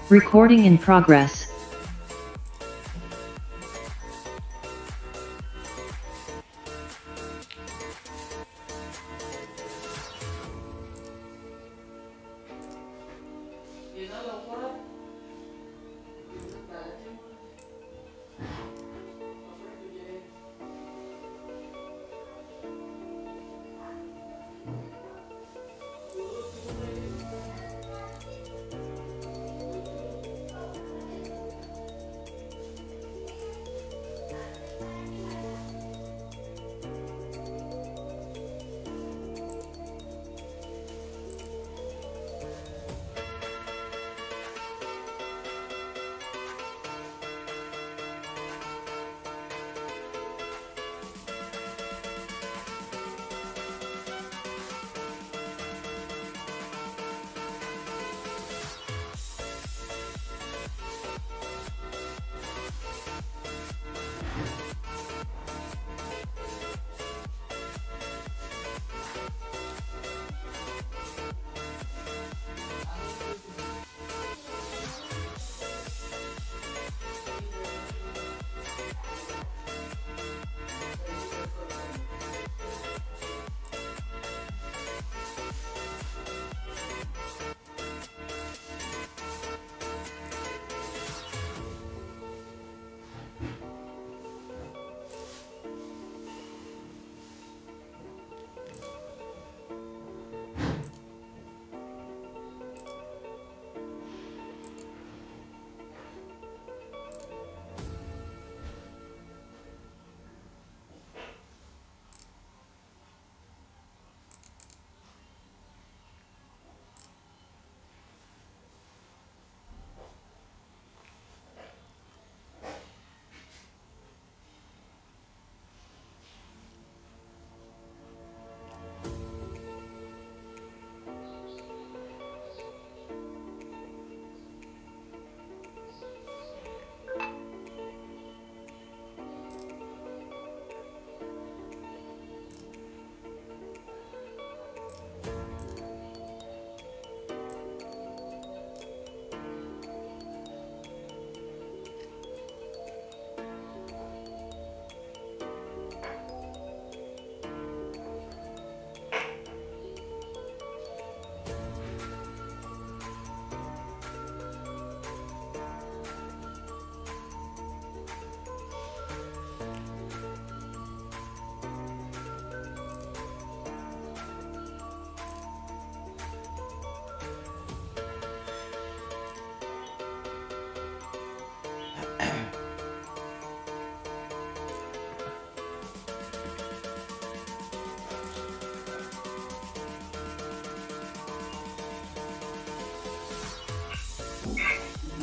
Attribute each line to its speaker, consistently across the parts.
Speaker 1: Recording in progress.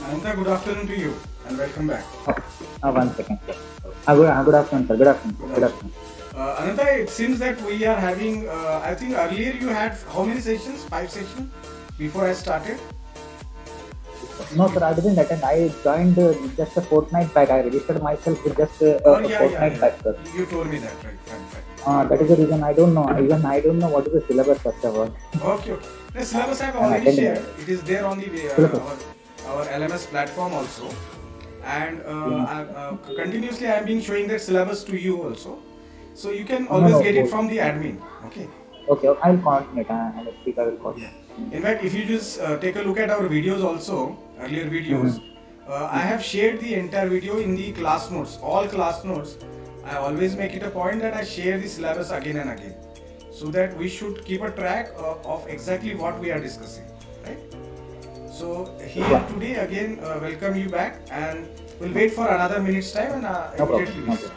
Speaker 2: Ananta, good afternoon to you and welcome back.
Speaker 3: 1 second, sir. Good afternoon, sir. Good afternoon. Good afternoon.
Speaker 2: Ananta, it seems that we are having, I think earlier you had how many sessions? 5 sessions before I started?
Speaker 3: No, sir, I didn't attend. I joined just a fortnight back. I registered myself with just a fortnight back, sir.
Speaker 2: You told me that, right? Fine.
Speaker 3: That is the reason I don't know. Even I don't know what is the syllabus, first of all.
Speaker 2: Okay. The syllabus I have already shared. It is there on the our LMS platform also. And continuously I am being showing that syllabus to you also. So you can always get it from the admin. Okay.
Speaker 3: Okay, I'll coordinate. I will coordinate.
Speaker 2: In fact, if you just take a look at our videos also, earlier videos, I have shared the entire video in the class notes, all class notes. I always make it a point that I share the syllabus again and again, so that we should keep a track of exactly what we are discussing, right? So here today again, welcome you back, and we'll wait for another minute's time and immediately we'll start.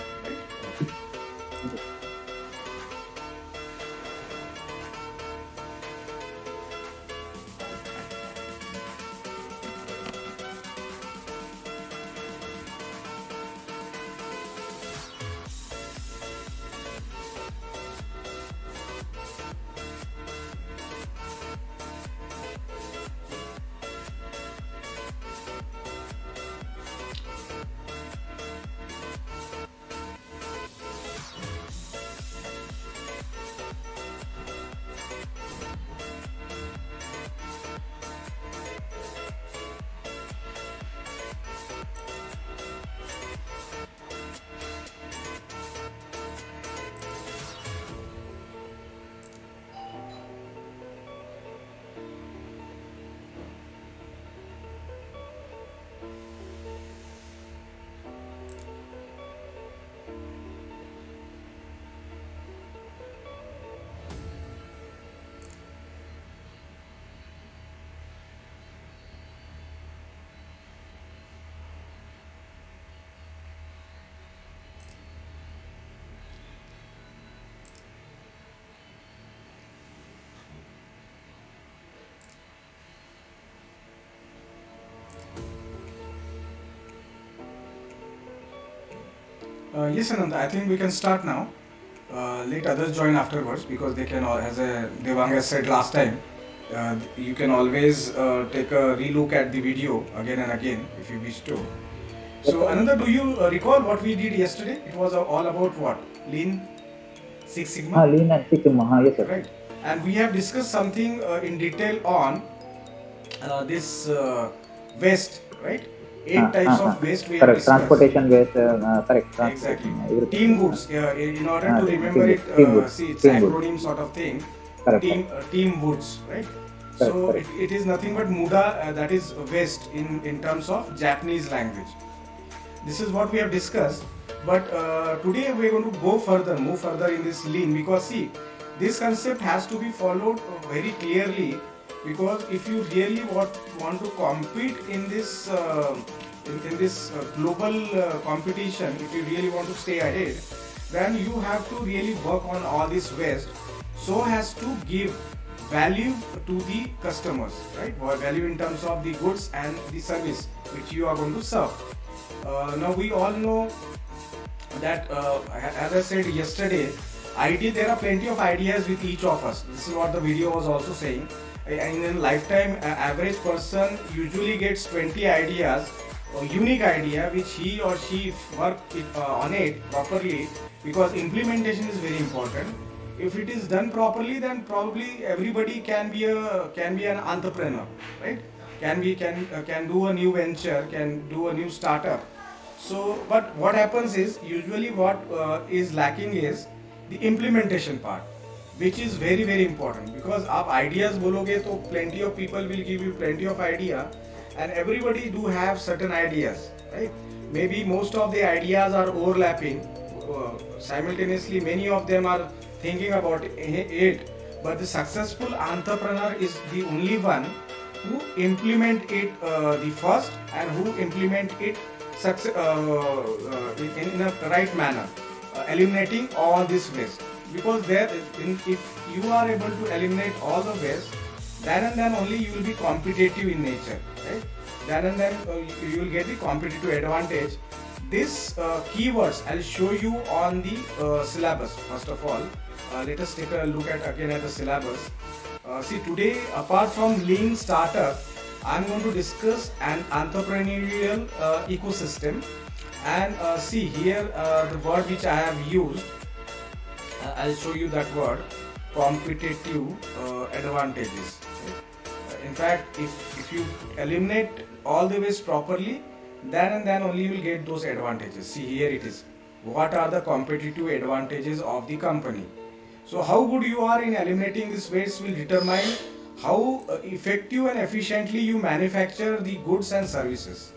Speaker 2: Yes, Anand, I think we can start now. Let others join afterwards because they can, as Devang has said last time, you can always take a relook at the video again and again if you wish to.
Speaker 3: Yes,
Speaker 2: So,
Speaker 3: sir.
Speaker 2: Ananda, do you recall what we did yesterday? It was all about what? Lean Six Sigma,
Speaker 3: Lean and Six Sigma. Yes, sir.
Speaker 2: right? And we have discussed something in detail on this waste, right? 8 types of waste we have
Speaker 3: Correct.
Speaker 2: discussed.
Speaker 3: Transportation waste. Correct.
Speaker 2: Exactly.
Speaker 3: Transportation. Everything.
Speaker 2: Team goods. In order to remember it,
Speaker 3: Team goods.
Speaker 2: see it's
Speaker 3: Team goods.
Speaker 2: acronym sort of thing.
Speaker 3: Correct.
Speaker 2: Team goods, right?
Speaker 3: Correct,
Speaker 2: So
Speaker 3: correct.
Speaker 2: it is nothing but muda. That is waste in terms of Japanese language. This is what we have discussed. But today we are going to go further, move further in this lean, because see, this concept has to be followed very clearly, because if you really want to compete in this in this global competition, if you really want to stay ahead, then you have to really work on all this waste so as to give value to the customers, right? Value in terms of the goods and the service which you are going to serve. Now we all know that as I said yesterday, there are plenty of ideas with each of us. This is what the video was also saying. In a lifetime, average person usually gets 20 ideas or unique idea which he or she work on it properly, because implementation is very important. If it is done properly, then probably everybody can be an entrepreneur, right? Can do a new venture, can do a new startup. So, but what happens is usually what is lacking is the implementation part, which is very very important, because आप ideas बोलोगे तो plenty of people will give you plenty of idea, and everybody do have certain ideas, right? Maybe most of the ideas are overlapping, simultaneously many of them are thinking about it, but the successful entrepreneur is the only one who implement it the first, and who implement it in a right manner, eliminating all this waste. Because if you are able to eliminate all the waste, then and then only you will be competitive in nature, right? Then and then you will get the competitive advantage. These keywords I'll show you on the syllabus. First of all, let us take a look at the syllabus. See, today, apart from lean startup, I'm going to discuss an entrepreneurial ecosystem, and see here the word which I have used. I'll show you that word, competitive advantages. In fact, if you eliminate all the waste properly, then and then only you will get those advantages. See, here it is. What are the competitive advantages of the company? So how good you are in eliminating this waste will determine how effective and efficiently you manufacture the goods and services.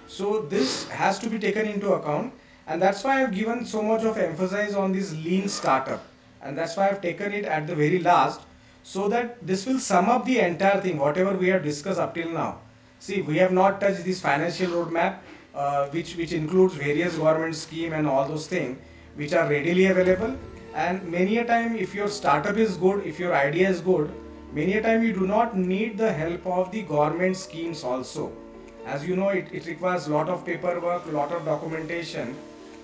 Speaker 2: So this has to be taken into account, and that's why I've given so much of emphasis on this lean startup, and that's why I've taken it at the very last, so that this will sum up the entire thing, whatever we have discussed up till now. See, we have not touched this financial roadmap, which includes various government scheme and all those things which are readily available. And many a time, if your startup is good, if your idea is good, many a time you do not need the help of the government schemes also. As you know, it requires a lot of paperwork, a lot of documentation.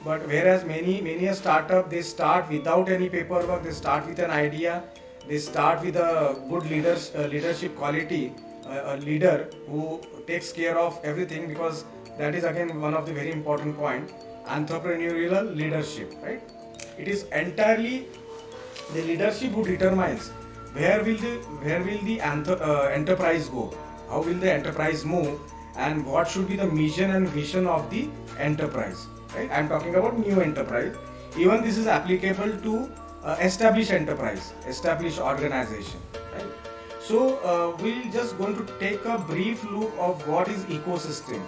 Speaker 2: But whereas many a startup, they start without any paperwork, they start with an idea, they start with a good leadership quality, a leader who takes care of everything, because that is again one of the very important point, entrepreneurial leadership, right? It is entirely the leadership who determines where will the enterprise go, how will the enterprise move, and what should be the mission and vision of the enterprise, right? I am talking about new enterprise. Even this is applicable to established enterprise, established organization, right? So we'll just going to take a brief look of what is ecosystem,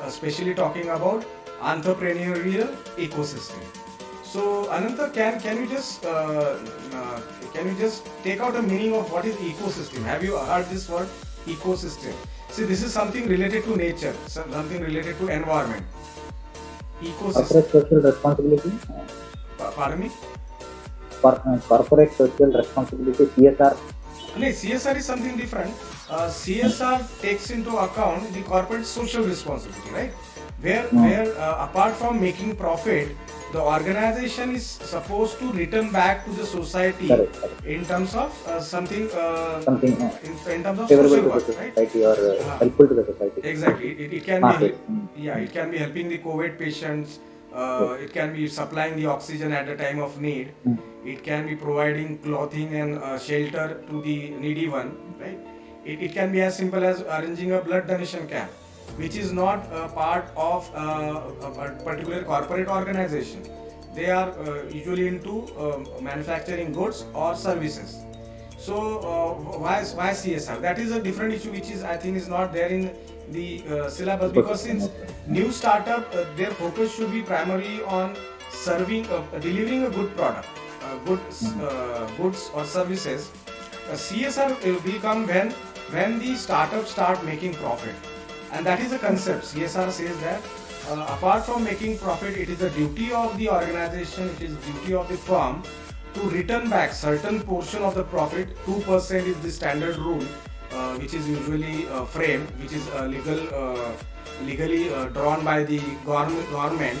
Speaker 2: especially talking about entrepreneurial ecosystem. So Ananta, can you just take out a meaning of what is ecosystem? Have you heard this word, ecosystem? See, this is something related to nature, something related to environment. Ecosystem.
Speaker 3: Corporate social responsibility.
Speaker 2: Pardon me?
Speaker 3: Corporate social responsibility, CSR.
Speaker 2: No, CSR is something different. CSR takes into account the corporate social responsibility, right? where apart from making profit, the organization is supposed to return back to the society in terms of something in terms of
Speaker 3: favorable
Speaker 2: social
Speaker 3: to
Speaker 2: work,
Speaker 3: the
Speaker 2: right?
Speaker 3: society or helpful to the society.
Speaker 2: Exactly. It can
Speaker 3: Market.
Speaker 2: be yeah, it can be helping the COVID patients. It can be supplying the oxygen at the time of need. It can be providing clothing and shelter to the needy one, right? It can be as simple as arranging a blood donation camp, which is not a part of a particular corporate organization. They are usually into manufacturing goods or services. So why CSR? That is a different issue, which is I think is not there in the syllabus, because since new startup, their focus should be primarily on serving, delivering a good product, goods or services. CSR will come when the startups start making profit, and that is the concept. CSR says that apart from making profit, it is the duty of the organization, it is the duty of the firm to return back certain portion of the profit. 2% is the standard rule, which is usually framed, which is legally drawn by the government,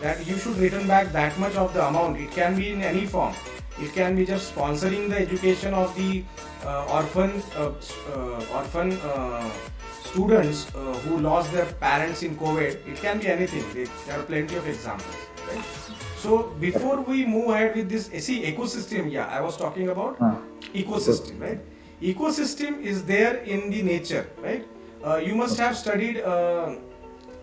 Speaker 2: that you should return back that much of the amount. It can be in any form. It can be just sponsoring the education of the orphan students who lost their parents in COVID. It can be anything. There are plenty of examples, right? So before we move ahead with this, see, ecosystem, yeah, I was talking about ecosystem, right? Ecosystem is there in the nature, right? You must have studied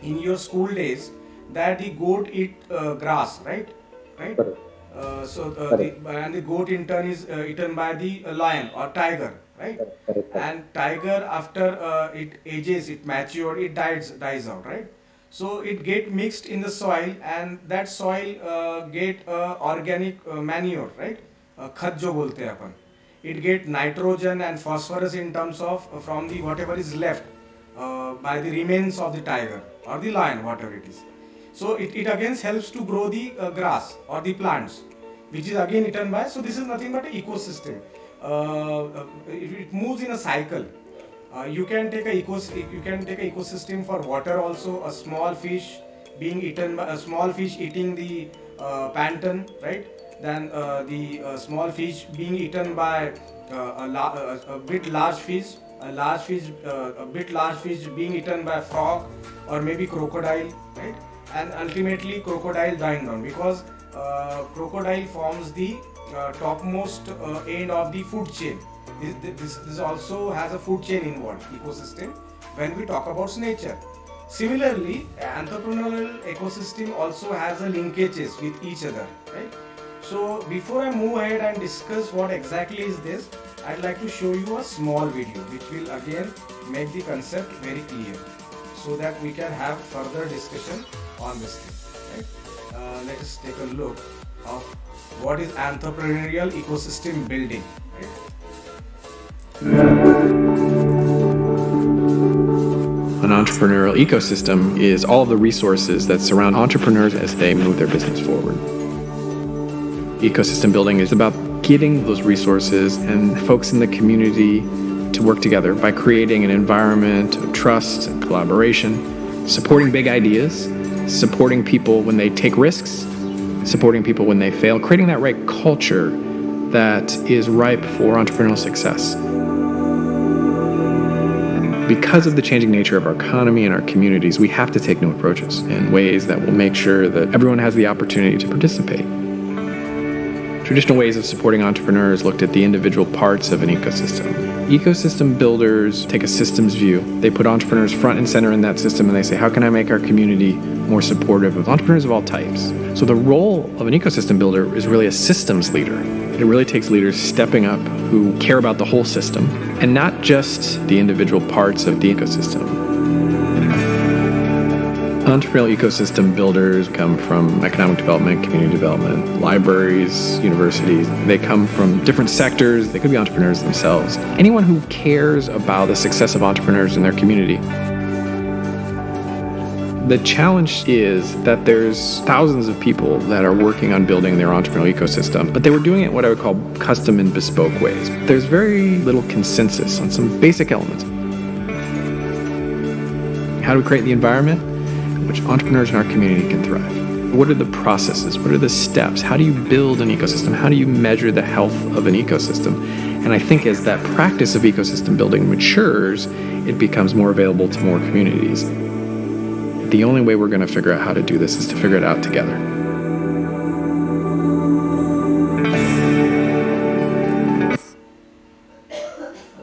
Speaker 2: in your school days that the goat eat grass, right? Right? And the goat in turn is eaten by the lion or tiger, right? And tiger, after it ages, it matures, it dies out, right? So it get mixed in the soil, and that soil get organic manure, right? Khat jo bolte hain apan. It get nitrogen and phosphorus in terms of from the whatever is left by the remains of the tiger or the lion, whatever it is. So it again helps to grow the grass or the plants, which is again eaten by. So this is nothing but an ecosystem. It moves in a cycle. You can take a ecosystem for water also. A small fish being eaten by a small fish eating the plankton, right? Then the small fish being eaten by a bit large fish. A bit large fish being eaten by a frog or maybe crocodile, right? And ultimately crocodile dying down, because crocodile forms the topmost end of the food chain. This also has a food chain involved, ecosystem, when we talk about nature. Similarly, entrepreneurial ecosystem also has a linkages with each other, right? So before I move ahead and discuss what exactly is this, I'd like to show you a small video which will again make the concept very clear, so that we can have further discussion on this thing, right? Let us take a look of what is entrepreneurial ecosystem building, right?
Speaker 4: An entrepreneurial ecosystem is all of the resources that surround entrepreneurs as they move their business forward. Ecosystem building is about getting those resources and folks in the community to work together by creating an environment of trust and collaboration, supporting big ideas, supporting people when they take risks, supporting people when they fail, creating that right culture that is ripe for entrepreneurial success. Because of the changing nature of our economy and our communities, we have to take new approaches in ways that will make sure that everyone has the opportunity to participate. Traditional ways of supporting entrepreneurs looked at the individual parts of an ecosystem. Ecosystem builders take a systems view. They put entrepreneurs front and center in that system, and they say, how can I make our community more supportive of entrepreneurs of all types? So the role of an ecosystem builder is really a systems leader. It really takes leaders stepping up who care about the whole system and not just the individual parts of the ecosystem. Entrepreneurial ecosystem builders come from economic development, community development, libraries, universities. They come from different sectors. They could be entrepreneurs themselves. Anyone who cares about the success of entrepreneurs in their community. The challenge is that there's thousands of people that are working on building their entrepreneurial ecosystem, but they were doing it what I would call custom and bespoke ways. There's very little consensus on some basic elements. How do we create the environment? which entrepreneurs in our community can thrive. What are the processes? What are the steps? How do you build an ecosystem? How do you measure the health of an ecosystem? And I think as that practice of ecosystem building matures, it becomes more available to more communities. The only way we're going to figure out how to do this is to figure it out together.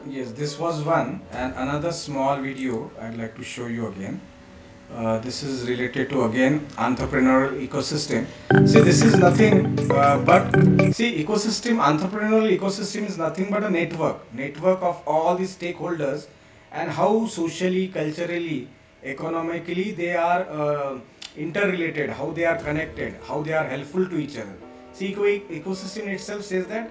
Speaker 2: Yes, this was one, and another small video I'd like to show you again. This is related to again entrepreneurial ecosystem. See, this is nothing but entrepreneurial ecosystem is nothing but a network of all the stakeholders, and how socially, culturally, economically they are interrelated, how they are connected, how they are helpful to each other. See, ecosystem itself says that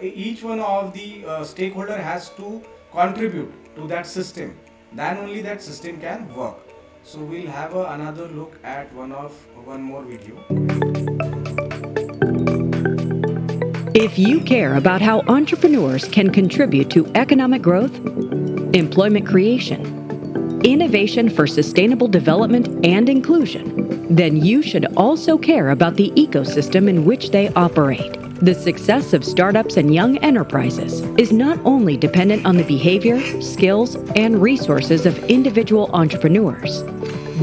Speaker 2: each one of the stakeholder has to contribute to that system, then only that system can work. So we'll have another look at one more video.
Speaker 5: If you care about how entrepreneurs can contribute to economic growth, employment creation, innovation for sustainable development and inclusion, then you should also care about the ecosystem in which they operate. The success of startups and young enterprises is not only dependent on the behavior, skills, and resources of individual entrepreneurs.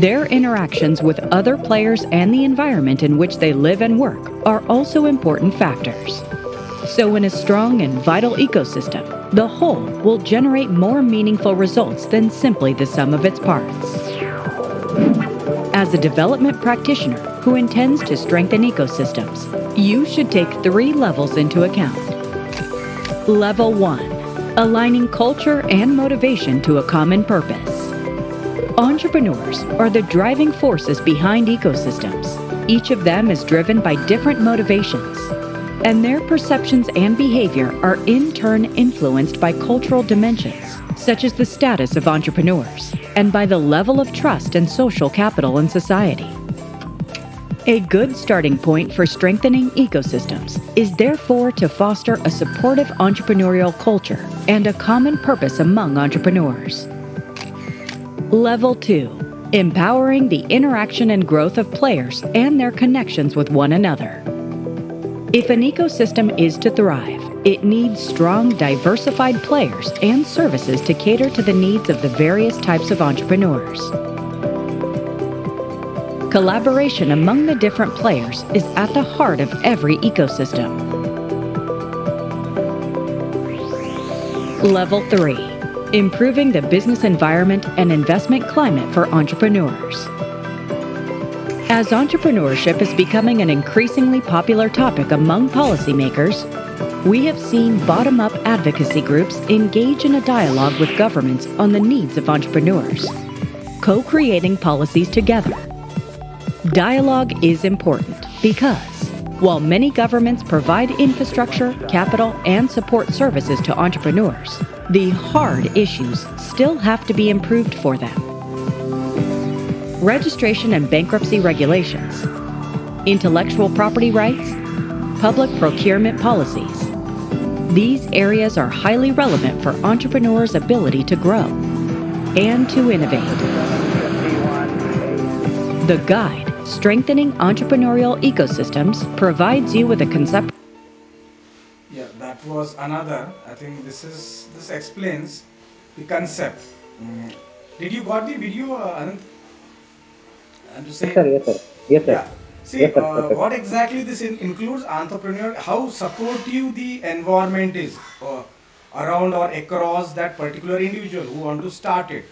Speaker 5: Their interactions with other players and the environment in which they live and work are also important factors. So in a strong and vital ecosystem, the whole will generate more meaningful results than simply the sum of its parts. As a development practitioner who intends to strengthen ecosystems, you should take 3 levels into account. Level 1. Aligning culture and motivation to a common purpose. Entrepreneurs are the driving forces behind ecosystems. Each of them is driven by different motivations, and their perceptions and behavior are in turn influenced by cultural dimensions, such as the status of entrepreneurs, and by the level of trust and social capital in society. A good starting point for strengthening ecosystems is therefore to foster a supportive entrepreneurial culture and a common purpose among entrepreneurs. Level 2. Empowering the interaction and growth of players and their connections with one another. If an ecosystem is to thrive, it needs strong, diversified players and services to cater to the needs of the various types of entrepreneurs. Collaboration among the different players is at the heart of every ecosystem. Level 3. Improving the business environment and investment climate for entrepreneurs. As entrepreneurship is becoming an increasingly popular topic among policymakers, we have seen bottom-up advocacy groups engage in a dialogue with governments on the needs of entrepreneurs, co-creating policies together. Dialogue is important because, while many governments provide infrastructure, capital, and support services to entrepreneurs, the hard issues still have to be improved for them. Registration and bankruptcy regulations, intellectual property rights, public procurement policies. These areas are highly relevant for entrepreneurs' ability to grow and to innovate. The guide, Strengthening Entrepreneurial Ecosystems, provides you with a concept.
Speaker 2: Yeah, that was another. I think this explains the concept. Did you got the video, Anand? I'm just saying.
Speaker 3: Yes, sir. Yes, sir.
Speaker 2: Yeah. See,
Speaker 3: Yes, sir.
Speaker 2: what exactly this includes entrepreneur, how supportive the environment is around or across that particular individual who want to start it.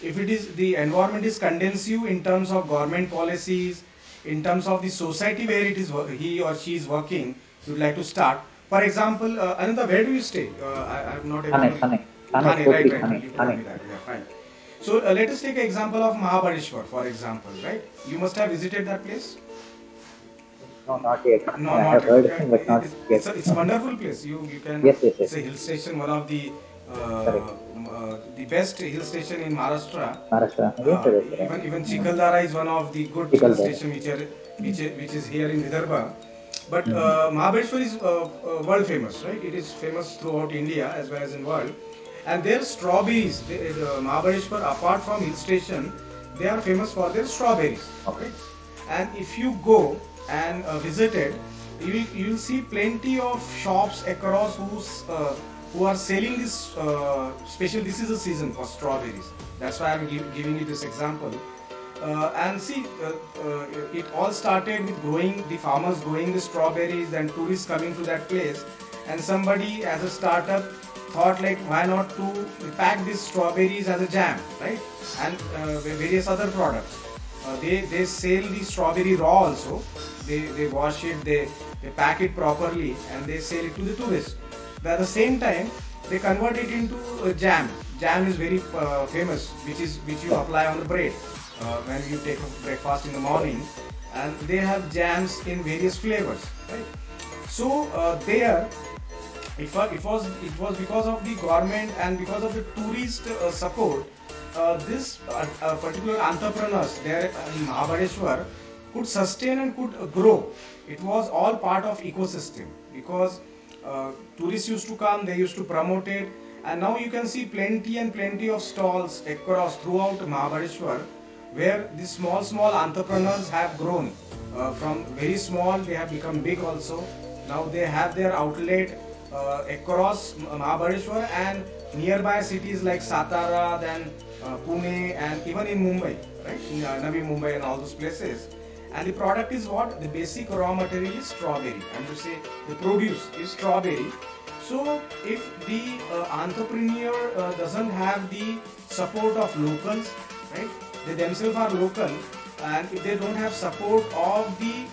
Speaker 2: If it is the environment is conducive in terms of government policies, in terms of the society where it is he or she is working, you would like to start. For example, Ananda, where do you stay? I'm not able to.
Speaker 3: Thane,
Speaker 2: Right. You told me
Speaker 3: Thane.
Speaker 2: that. Yeah, fine. So let us take an example of Mahabaleshwar, for example, right? You must have visited that place.
Speaker 3: No, not yet.
Speaker 2: No,
Speaker 3: I
Speaker 2: not
Speaker 3: have heard
Speaker 2: yet.
Speaker 3: it, but not yet.
Speaker 2: It's a wonderful place. You can.
Speaker 3: Yes.
Speaker 2: It's a hill station, one of the best hill station in Maharashtra.
Speaker 3: Maharashtra. Yes, sir.
Speaker 2: Even Chikaldara is one of the good hill station which is here in Vidarbha. But Mahabaleshwar is world famous, right? It is famous throughout India as well as in world. And their strawberries, Mahabaleshwar, apart from hill station, they are famous for their strawberries.
Speaker 3: Okay.
Speaker 2: And if you go and visit it, you'll see plenty of shops across who are selling this special. This is a season for strawberries. That's why I'm giving you this example. And see, it all started with the farmers growing the strawberries, then tourists coming to that place, and somebody as a startup thought like, why not to pack these strawberries as a jam, right? And various other products. They sell the strawberry raw also. They wash it, they pack it properly, and they sell it to the tourists. But at the same time, they convert it into a jam. Jam is very famous, which you apply on the bread when you take a breakfast in the morning, and they have jams in various flavors, right? So it was because of the government and because of the tourist support, this particular entrepreneurs there in Mahabaleshwar could sustain and could grow. It was all part of ecosystem because tourists used to come, they used to promote it, and now you can see plenty of stalls across throughout Mahabaleshwar where these small entrepreneurs have grown. From very small they have become big also. Now they have their outlet across Mahabaleshwar and nearby cities like Satara, then Pune, and even in Mumbai, right? In Navi Mumbai and all those places. And the product is what? The basic raw material is strawberry, and to say the produce is strawberry. So if the entrepreneur doesn't have the support of locals, right? They themselves are local, and if they don't have support of the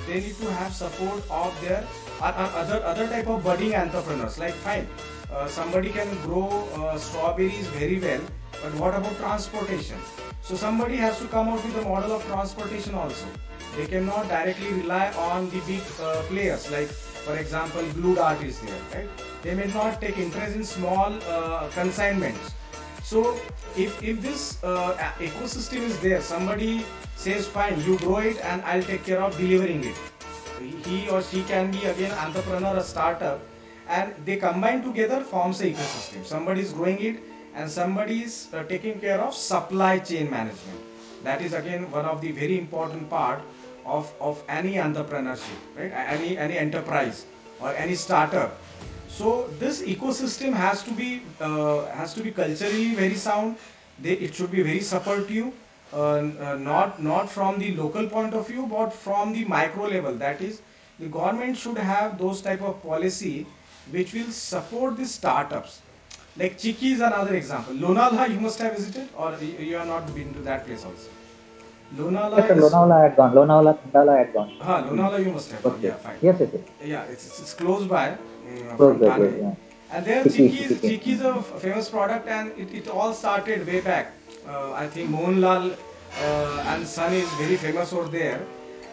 Speaker 2: they need to have support of their other type of budding entrepreneurs. Like fine, somebody can grow strawberries very well, but what about transportation? So somebody has to come out with a model of transportation also. They cannot directly rely on the big players, like for example Blue Dart is there, right? They may not take interest in small consignments. So if this ecosystem is there, somebody says fine, you grow it and I'll take care of delivering it. He or she can be again entrepreneur, a startup, and they combine together, forms a ecosystem. Somebody is growing it and somebody is taking care of supply chain management. That is again one of the very important part of any entrepreneurship, right? Any enterprise or any startup. So this ecosystem has to be culturally very sound. It should be very supportive, not from the local point of view, but from the micro level. That is, the government should have those type of policy which will support the startups. Like Chiki is another example. Lonavala you must have visited, or you have not been to that place also. Lonavala.
Speaker 3: Yes, sir, Lonavala I had gone. Lonavala, Khandala I had gone.
Speaker 2: Lonavala you must have gone. Yeah, fine.
Speaker 3: Yes.
Speaker 2: Yeah, it's close by.
Speaker 3: Close by, yeah.
Speaker 2: And there Chiki is a famous product, and it all started way back. I think Mohanlal and son is very famous over there.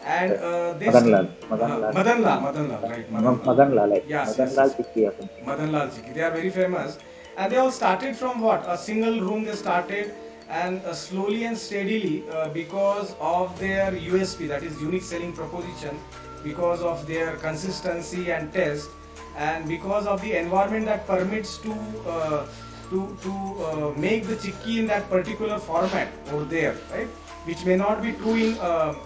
Speaker 2: And
Speaker 3: Madanlal,
Speaker 2: right?
Speaker 3: Madanlal,
Speaker 2: Yes.
Speaker 3: Chiki.
Speaker 2: Madanlal Chiki. They are very famous. And they all started from what? A single room they started, and slowly and steadily, because of their USP, that is unique selling proposition, because of their consistency and taste, and because of the environment that permits to make the chikki in that particular format over there, right? Which may not be true in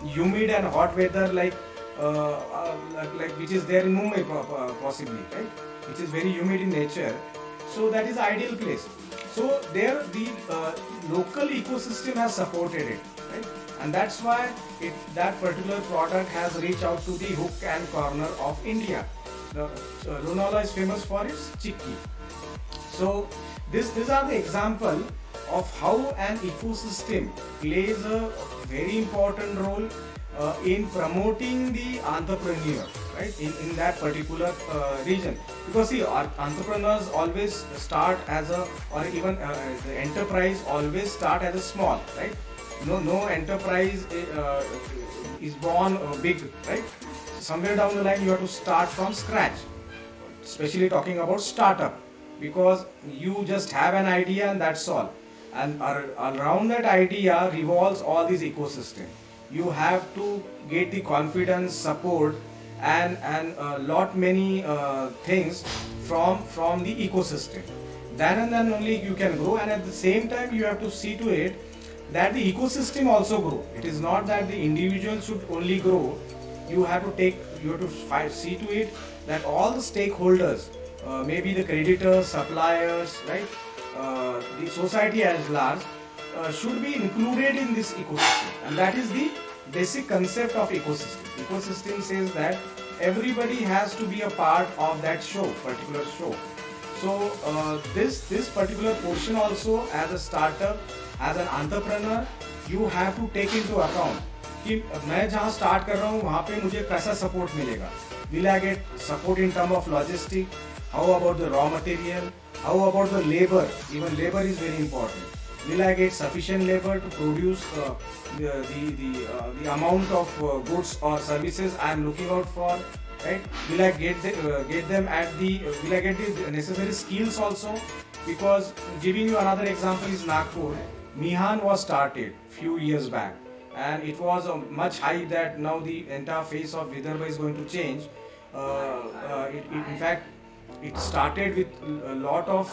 Speaker 2: humid and hot weather like which is there in Mumbai possibly, right? Which is very humid in nature. So that is the ideal place. So there the local ecosystem has supported it, right? And that's why that particular product has reached out to the hook and corner of India. Lonavala is famous for its chikki. So these are the example of how an ecosystem plays a very important role in promoting the entrepreneur, right, in that particular region. Because see, our entrepreneurs always start as the enterprise always start as a small, right? No enterprise is born big, right? Somewhere down the line you have to start from scratch, especially talking about startup, because you just have an idea and that's all. And around that idea revolves all these ecosystem. You have to get the confidence, support, and lot many things from the ecosystem. then and then only you can grow, and at the same time you have to see to it that the ecosystem also grow. It is not that the individual should only grow. You have to see to it that all the stakeholders, maybe the creditors, suppliers, right, the society as large, should be included in this ecosystem, and that is the basic concept of ecosystem. Ecosystem says that everybody has to be a part of that particular show. So this particular portion also, as a startup, as an entrepreneur, you have to take into account कि मैं जहाँ start कर रहा हूँ वहाँ पे मुझे कैसा support मिलेगा. Will I get support in terms of logistics? How about the raw material? How about the labor? Even labor is very important. Will I get sufficient labor to produce the amount of goods or services I am looking out for? Right? Will I get them at the? Will I get the necessary skills also? Because giving you another example is Nagpur. Mihan was started few years back, and it was much hype that now the entire face of Vidarbha is going to change. In fact, it started with a lot of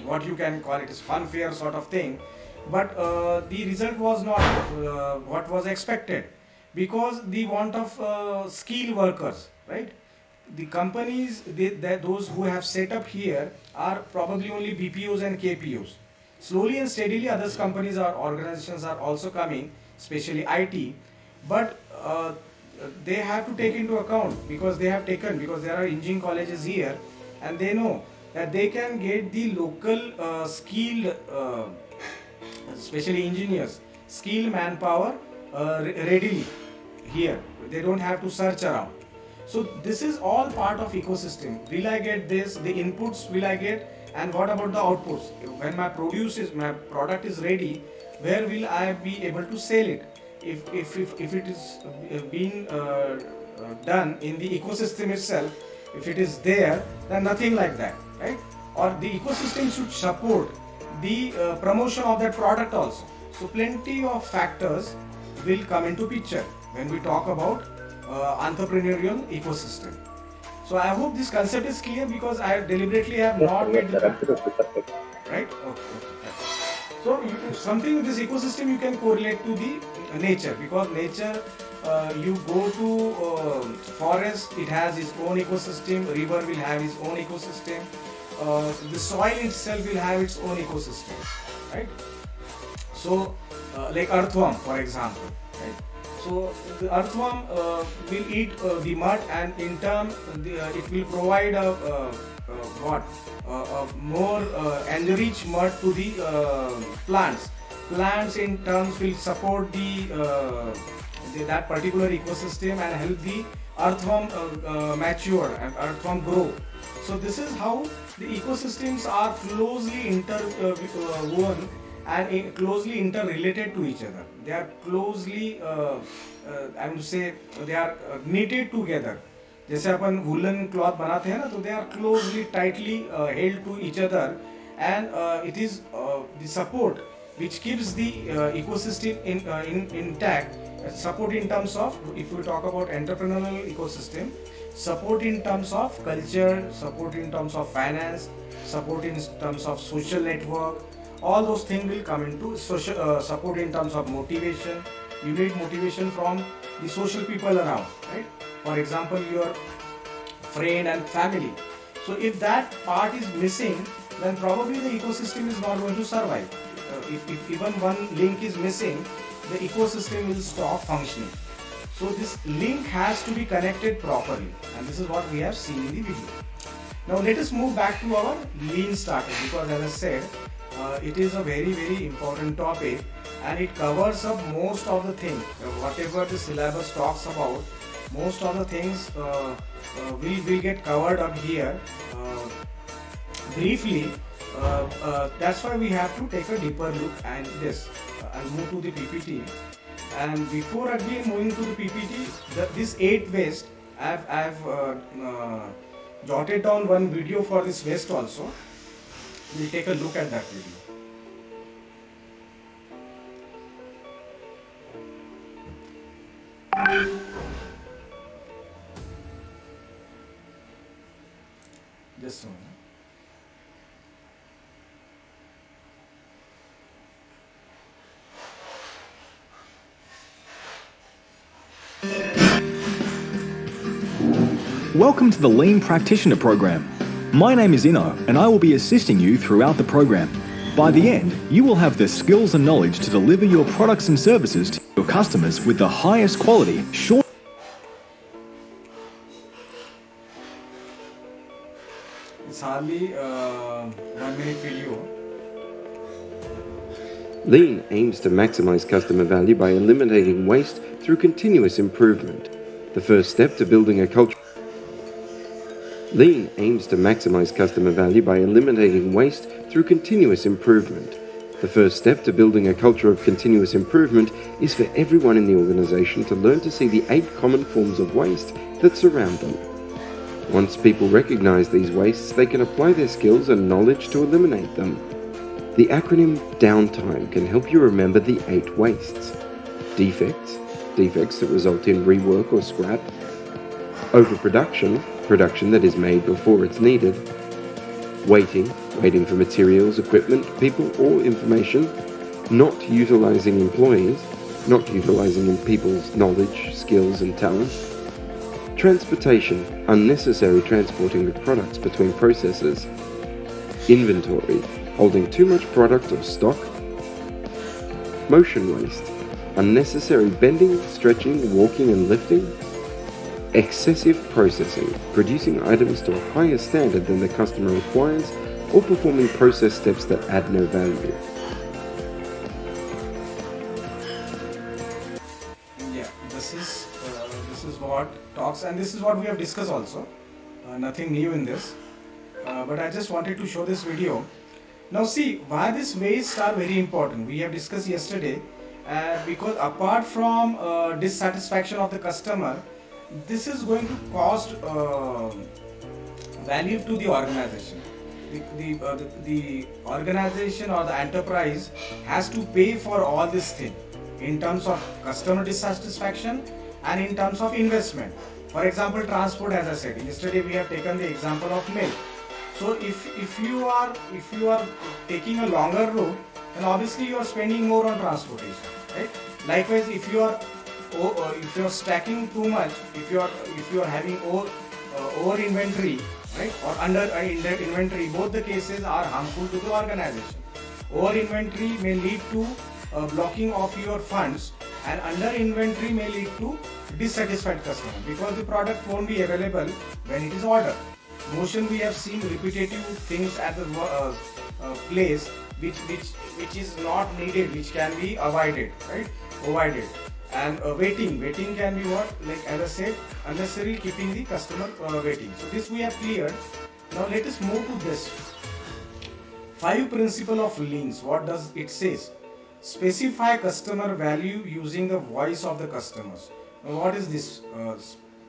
Speaker 2: what you can call it as funfair sort of thing, but the result was not what was expected, because the want of skilled workers, right? The companies, those who have set up here are probably only BPOs and KPOs. Slowly and steadily, other companies or organizations are also coming, especially IT, but they have to take into account, because there are engineering colleges here, and they know that they can get the local skilled, especially engineers, skilled manpower readily here. They don't have to search around. So this is all part of ecosystem. Will I get this? The inputs will I get? And what about the outputs? When my product is ready, where will I be able to sell it? If it is being done in the ecosystem itself, if it is there, then nothing like that, right? Or the ecosystem should support the promotion of that product also. So plenty of factors will come into picture when we talk about entrepreneurial ecosystem. So I hope this concept is clear, because I deliberately have not made the right. Okay. So something with this ecosystem you can correlate to the nature, because nature, you go to forest, it has its own ecosystem. River will have its own ecosystem. The soil itself will have its own ecosystem, right? So like earthworm, for example, right? So the earthworm will eat the mud, and in turn it will provide a more enriched mud to the plants. Plants in turn will support that particular ecosystem and help the earthworm mature and earthworm grow. So this is how the ecosystems are closely interwoven and closely interrelated to each other. They are closely, I would say, they are knitted together. जैसे अपन woolen cloth बनाते हैं ना, तो they are closely, tightly held to each other, and it is the support which keeps the ecosystem intact. Support in terms of, if we talk about entrepreneurial ecosystem, support in terms of culture, support in terms of finance, support in terms of social network, all those things will come into social support in terms of motivation. You need motivation from the social people around, right? For example, your friend and family. So if that part is missing, then probably the ecosystem is not going to survive. If even one link is missing, the ecosystem will stop functioning. So this link has to be connected properly, and this is what we have seen in the video. Now let us move back to our lean startup, because as I said, it is a very, very important topic, and it covers up most of the things. Whatever the syllabus talks about, most of the things will get covered up here briefly. That's why we have to take a deeper look at this. I'll move to the PPT. And before again moving to the PPT, this 8 waste, I've jotted down one video for this waste also. We'll take a look at that video. Just a moment.
Speaker 6: Welcome to the Lean Practitioner program. My name is Inno, and I will be assisting you throughout the program. By the end, you will have the skills and knowledge to deliver your products and services to your customers with the highest quality, short.
Speaker 2: It's hardly 1 minute video.
Speaker 7: Lean aims to maximize customer value by eliminating waste through continuous improvement. The first step to building a culture. Lean aims to maximize customer value by eliminating waste through continuous improvement. The first step to building a culture of continuous improvement is for everyone in the organization to learn to see the 8 common forms of waste that surround them. Once people recognize these wastes, they can apply their skills and knowledge to eliminate them. The acronym DOWNTIME can help you remember the 8 wastes. Defects that result in rework or scrap. Overproduction, production that is made before it's needed. Waiting for materials, equipment, people, or information. Not utilizing employees, not utilizing people's knowledge, skills, and talent. Transportation, unnecessary transporting of products between processes. Inventory, holding too much product or stock. Motion waste, unnecessary bending, stretching, walking, and lifting. Excessive processing, producing items to a higher standard than the customer requires, or performing process steps that add no value.
Speaker 2: Yeah, this is what talks, and this is what we have discussed also. Nothing new in this, but I just wanted to show this video. Now see why these wastes are very important. We have discussed yesterday, because apart from dissatisfaction of the customer, this is going to cost value to the organization. The organization or the enterprise has to pay for all this thing in terms of customer dissatisfaction and in terms of investment. For example, transport, as I said yesterday, we have taken the example of milk. So if you are taking a longer route, then obviously you are spending more on transportation, right? Likewise, if you are stacking too much, if you are having over inventory, right, or under inventory, both the cases are harmful to the organization. Over inventory may lead to blocking of your funds, and under inventory may lead to dissatisfied customer because the product won't be available when it is ordered. Motion, we have seen repetitive things at the place which is not needed, which can be avoided, right? Avoided. And waiting can be what? Like as I said, unnecessary keeping the customer waiting. So this we have cleared. Now let us move to this. 5 principle of leans. What does it says? Specify customer value using the voice of the customers. Now what is this?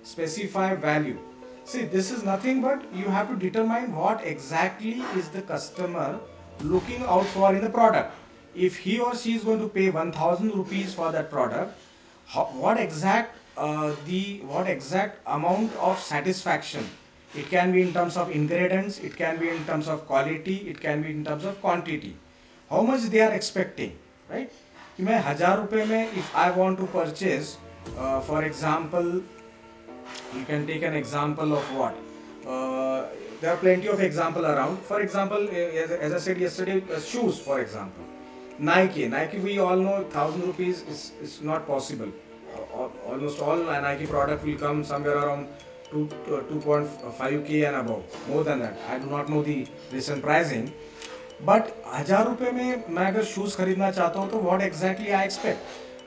Speaker 2: Specify value. See, this is nothing but you have to determine what exactly is the customer looking out for in the product. If he or she is going to pay 1,000 rupees for that product, what exact amount of satisfaction? It can be in terms of ingredients, it can be in terms of quality, it can be in terms of quantity. How much they are expecting, right? If I want to purchase, for example, you can take an example of what? There are plenty of examples around. For example, as I said yesterday, shoes, for example. Nike, we all know 1,000 rupees is not possible. Almost all Nike product will come somewhere around 2.5k and above. More than that, I do not know the recent pricing. But 1,000 रुपए में मैं अगर shoes खरीदना चाहता हूँ तो what exactly I expect?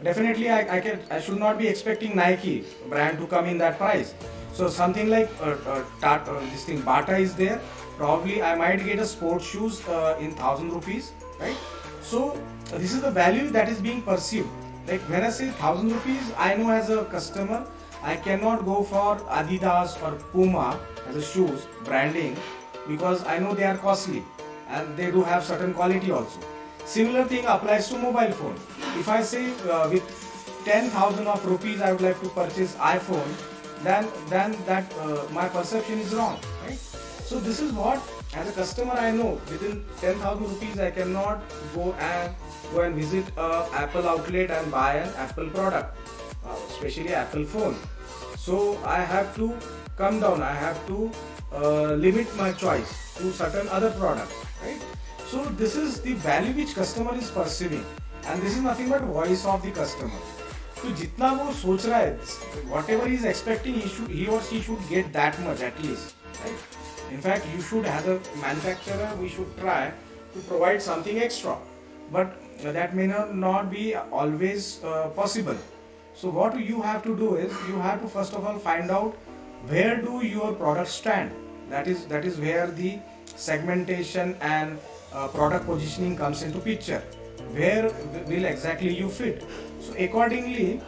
Speaker 2: Definitely I should not be expecting Nike brand to come in that price. So something like this thing Bata is there. Probably I might get a sports shoes in 1,000 rupees, right? So this is the value that is being perceived. Like when I say 1,000 rupees, I know as a customer, I cannot go for Adidas or Puma as a shoes branding because I know they are costly and they do have certain quality also. Similar thing applies to mobile phone. If I say with 10,000 of rupees I would like to purchase iPhone, then that my perception is wrong, right? So this is what, as a customer, I know within 10,000 rupees I cannot go and visit a Apple outlet and buy an Apple product. especially Apple phone. So I have to come down, I have to limit my choice to certain other products, right? So this is the value which customer is perceiving, and this is nothing but voice of the customer. तो जितना वो सोच रहा है, whatever he is expecting, he or she should get that much at least, right? In fact, you should, as a manufacturer, we should try to provide something extra, but that may not be always possible. So what you have to do is, you have to first of all find out where do your products stand. That is where the segmentation and product positioning comes into picture. Where will exactly you fit? So accordingly,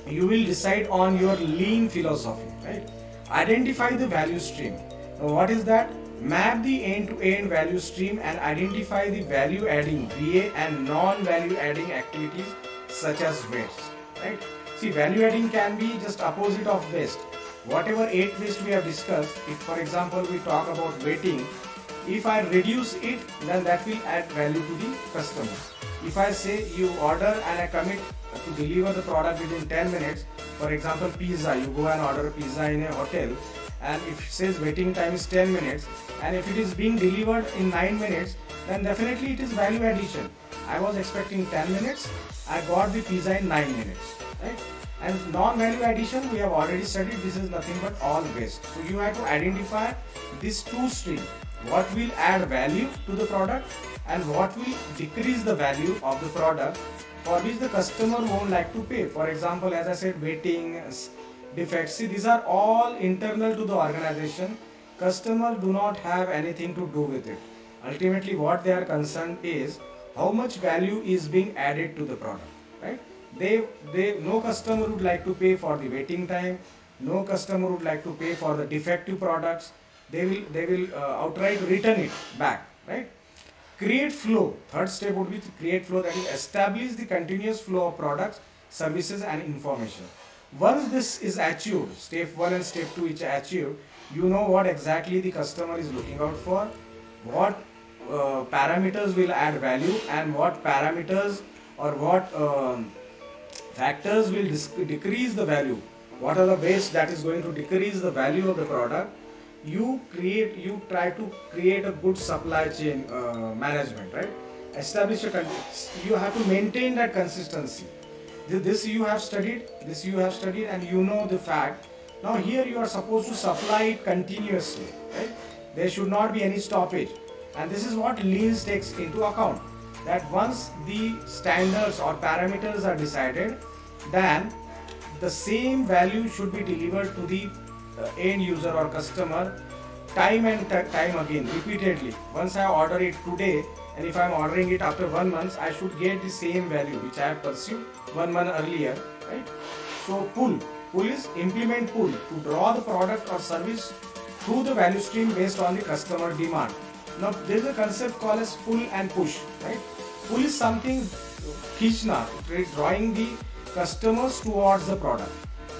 Speaker 2: you will decide on your lean philosophy, right? Identify the value stream. Now what is that? Map the end-to-end value stream and identify the value adding VA and non-value adding activities such as waste, right? See, value adding can be just opposite of waste. Whatever 8 waste we have discussed, if for example we talk about waiting, if I reduce it, then that will add value to the customer. If I say you order and I commit to deliver the product within 10 minutes, for example pizza, you go and order a pizza in a hotel, and if it says waiting time is 10 minutes, and if it is being delivered in 9 minutes, then definitely it is value addition. I was expecting 10 minutes, I got the pizza in 9 minutes, right? And non-value addition, we have already studied, this is nothing but all waste. So you have to identify these two streams. What will add value to the product and what will decrease the value of the product for which the customer won't like to pay. For example, as I said, waiting, defects, see, these are all internal to the organization. Customers do not have anything to do with it. Ultimately, what they are concerned is how much value is being added to the product, right? No customer would like to pay for the waiting time. No customer would like to pay for the defective products. They will outright return it back, right? Create flow. Third step would be to create flow, that is establish the continuous flow of products, services and information. Once this is achieved, step 1 and step 2 is achieved, you know what exactly the customer is looking out for, what parameters will add value and what parameters or what factors will decrease the value. What are the ways that is going to decrease the value of the product? You try to create a good supply chain management, right? You have to maintain that consistency. This you have studied, and you know the fact. Now here you are supposed to supply it continuously, right? There should not be any stoppage. And this is what Lean takes into account. That once the standards or parameters are decided, then the same value should be delivered to the end user or customer time and time again, repeatedly. Once I order it today, and if I am ordering it after 1 month, I should get the same value which I have pursued 1 month earlier, right? So pull is implement pull to draw the product or service through the value stream based on the customer demand. Now there is a concept called as pull and push, right? Pull is something khishna, drawing the customers towards the product,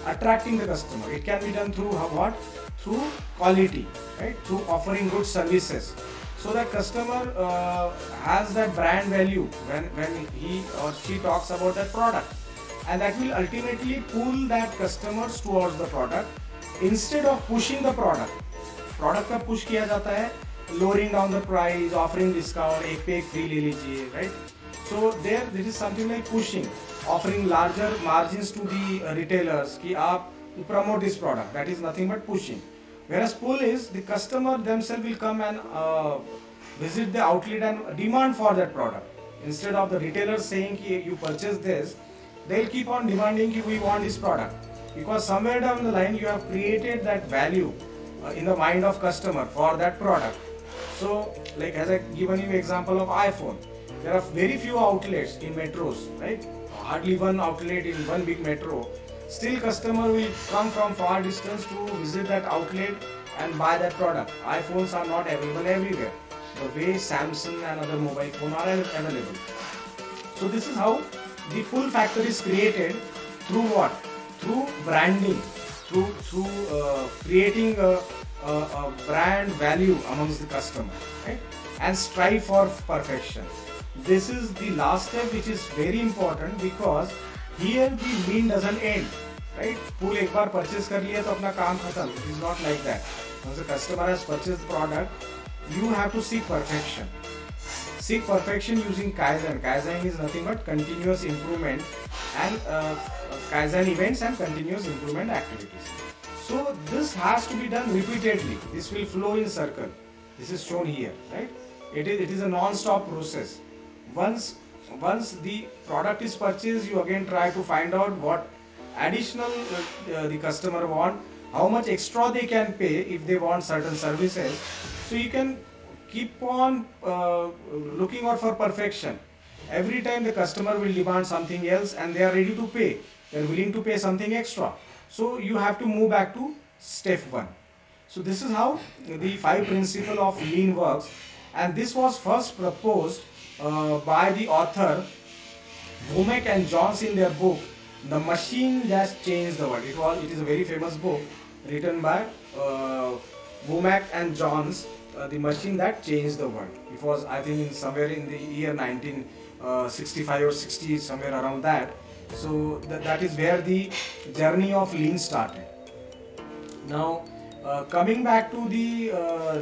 Speaker 2: attracting the customer. It can be done through what? Through quality, right? Through offering good services. So that customer has that brand value when he or she talks about that product, and that will ultimately pull that customers towards the product instead of pushing the product. Product का push किया जाता है, lowering down the price, offering discount, एक पे एक free ले लीजिए, right? So there is something like pushing, offering larger margins to the retailers कि आप promote this product. That is nothing but pushing. Whereas pull is the customer themselves will come and visit the outlet and demand for that product. Instead of the retailer saying ki you purchase this, they'll keep on demanding ki we want this product, because somewhere down the line you have created that value in the mind of customer for that product. So like as I given you example of iPhone, there are very few outlets in metros, right? Hardly one outlet in one big metro. Still customer will come from far distance to visit that outlet and buy that product. iPhones are not available everywhere, the way Samsung and other mobile phones are available. So this is how the pull factor is created, through what? Through branding, through creating a brand value amongst the customer, right? And strive for perfection. This is the last step, which is very important, because Here the lean doesn't end, right? Full एक बार purchase कर लिया तो अपना काम खत्म. It is not like that. Once the customer has purchased the product, you have to seek perfection. Seek perfection using Kaizen. Kaizen is nothing but continuous improvement and Kaizen events and continuous improvement activities. So this has to be done repeatedly. This will flow in circle. This is shown here, right? It is a non-stop process. Once the product is purchased, you again try to find out what additional the customer want, how much extra they can pay if they want certain services. So you can keep on looking out for perfection. Every time the customer will demand something else and they are ready to pay, they are willing to pay something extra. So you have to move back to step 1. So this is how the 5 principle of lean works, and this was first proposed by the author Womack and Jones in their book The Machine That Changed the World. It is a very famous book written by Womack and Jones, The Machine That Changed the World. It was, I think, somewhere in the year 1965 or 60, somewhere around that. So that is where the journey of lean started. Now coming back to the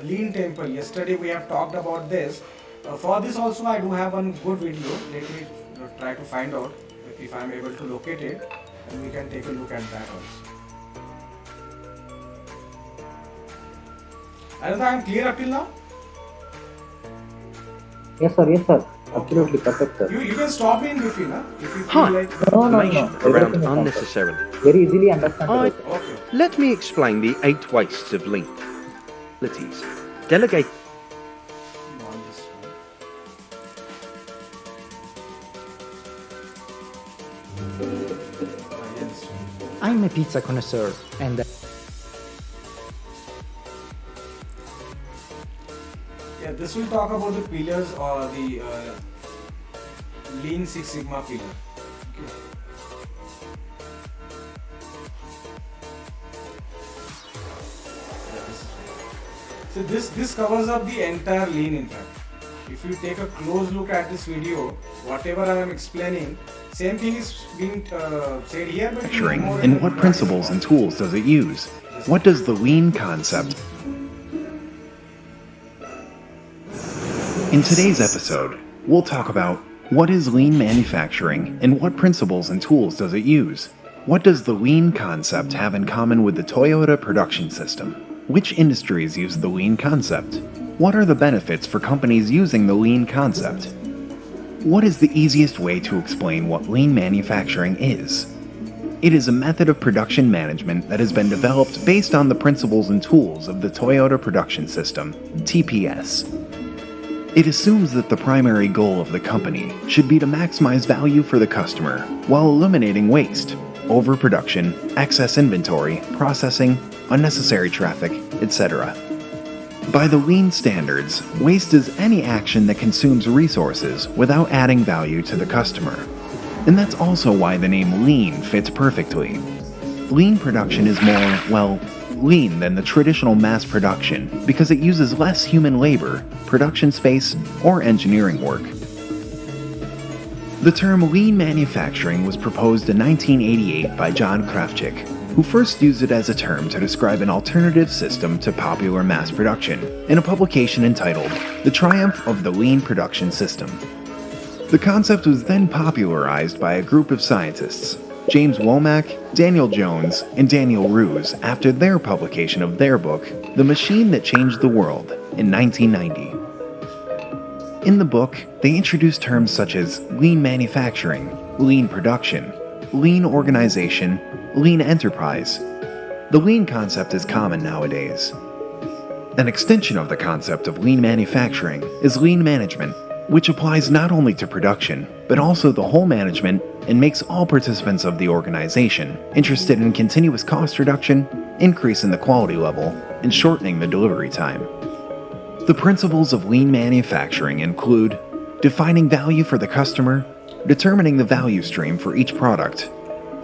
Speaker 2: lean temple, yesterday we have talked about this. For this also I do have one good video. Let me try to find out if I am able to locate it, and we can take a look at that also. Another, I am clear up till now?
Speaker 3: Yes sir. Absolutely perfect, sir.
Speaker 2: You can stop me in between, huh? If you feel
Speaker 7: Hi.
Speaker 2: like...
Speaker 3: No.
Speaker 7: Around
Speaker 3: Everything is
Speaker 7: unnecessarily.
Speaker 3: perfect. Very easily understandable. sir.
Speaker 2: Okay.
Speaker 7: Let me explain the 8 wastes of lean. Delegate.
Speaker 2: On this one. Yes.
Speaker 8: I'm a pizza connoisseur and
Speaker 2: Yeah, this will talk about the pillars or the Lean Six Sigma pillar. Okay. So this covers up the entire lean, in fact. If you take a close look at this video, whatever I am explaining, same thing is being said here, but in
Speaker 6: Manufacturing,
Speaker 2: more
Speaker 6: and what principles and tools does it use? What does the lean concept? In today's episode, we'll talk about what is lean manufacturing and what principles and tools does it use? What does the lean concept have in common with the Toyota production system? Which industries use the lean concept? What are the benefits for companies using the lean concept? What is the easiest way to explain what lean manufacturing is? It is a method of production management that has been developed based on the principles and tools of the Toyota production system, TPS. It assumes that the primary goal of the company should be to maximize value for the customer while eliminating waste, overproduction, excess inventory, processing, unnecessary traffic, etc. By the lean standards, waste is any action that consumes resources without adding value to the customer. And that's also why the name lean fits perfectly. Lean production is more, lean than the traditional mass production because it uses less human labor, production space, or engineering work. The term lean manufacturing was proposed in 1988 by John Kravchik, who first used it as a term to describe an alternative system to popular mass production in a publication entitled The Triumph of the Lean Production System. The concept was then popularized by a group of scientists, James Womack, Daniel Jones, and Daniel Ruse, after their publication of their book, The Machine That Changed the World, in 1990. In the book, they introduced terms such as lean manufacturing, lean production, lean organization, lean enterprise. The lean concept is common nowadays. An extension of the concept of lean manufacturing is lean management, which applies not only to production, but also the whole management and makes all participants of the organization interested in continuous cost reduction, increase in the quality level, and shortening the delivery time. The principles of lean manufacturing include defining value for the customer, determining the value stream for each product,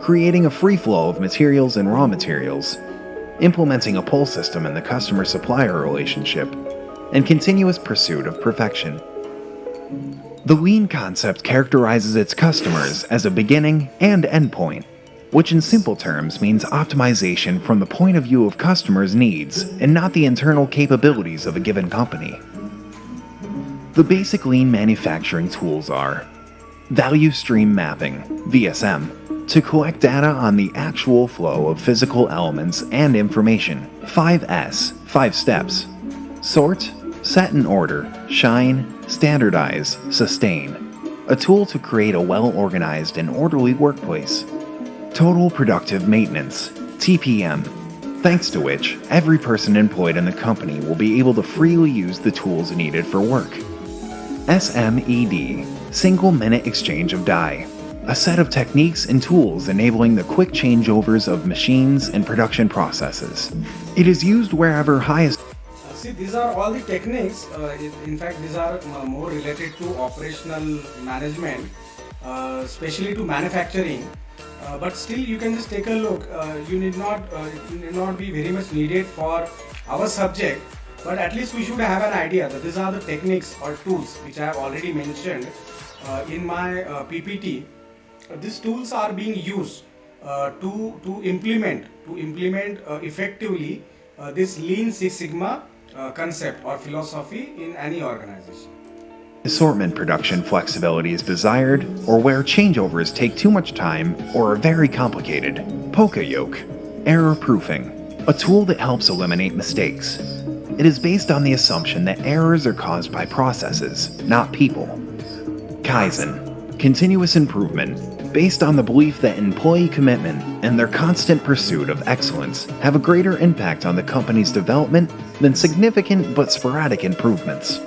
Speaker 6: creating a free flow of materials and raw materials, implementing a pull system in the customer-supplier relationship, and continuous pursuit of perfection.
Speaker 9: The lean concept characterizes its customers as a beginning and endpoint, which in simple terms means optimization from the point of view of customers' needs and not the internal capabilities of a given company. The basic lean manufacturing tools are Value Stream Mapping, VSM, to collect data on the actual flow of physical elements and information. 5S, 5 steps. Sort, set in order, shine, standardize, sustain. A tool to create a well-organized and orderly workplace. Total Productive Maintenance, TPM, thanks to which every person employed in the company will be able to freely use the tools needed for work. SMED, Single Minute Exchange of Die, a set of techniques and tools enabling the quick changeovers of machines and production processes. It is used wherever highest.
Speaker 2: See, these are all the techniques. In fact, these are more related to operational management, especially to manufacturing. But still, you can just take a look. You need not be very much needed for our subject. But at least we should have an idea that these are the techniques or tools which I have already mentioned in my PPT. These tools are being used to implement effectively this Lean Six Sigma concept or philosophy in any organization.
Speaker 9: Assortment production flexibility is desired, or where changeovers take too much time or are very complicated. Polka yoke, error proofing, a tool that helps eliminate mistakes. It is based on the assumption that errors are caused by processes, not people. Kaizen, continuous improvement, based on the belief that employee commitment and their constant pursuit of excellence have a greater impact on the company's development than significant but sporadic improvements.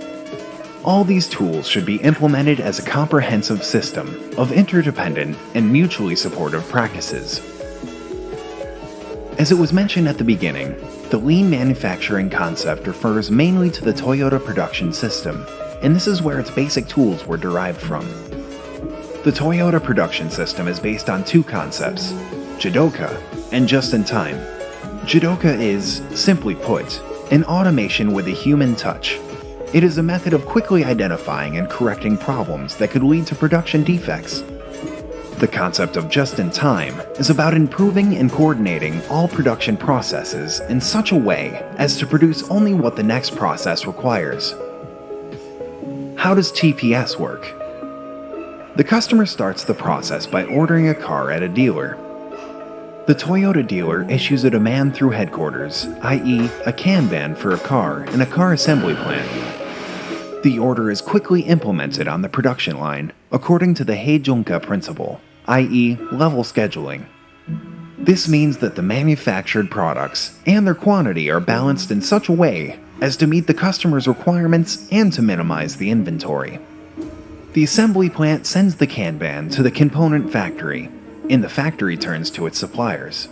Speaker 9: All these tools should be implemented as a comprehensive system of interdependent and mutually supportive practices. As it was mentioned at the beginning, the lean manufacturing concept refers mainly to the Toyota production system, and this is where its basic tools were derived from. The Toyota production system is based on two concepts, Jidoka and just-in-time. Jidoka is, simply put, an automation with a human touch. It is a method of quickly identifying and correcting problems that could lead to production defects. The concept of just-in-time is about improving and coordinating all production processes in such a way as to produce only what the next process requires. How does TPS work? The customer starts the process by ordering a car at a dealer. The Toyota dealer issues a demand through headquarters, i.e., a Kanban for a car in a car assembly plant. The order is quickly implemented on the production line according to the Heijunka principle, i.e., level scheduling. This means that the manufactured products and their quantity are balanced in such a way as to meet the customer's requirements and to minimize the inventory. The assembly plant sends the Kanban to the component factory, and the factory turns to its suppliers.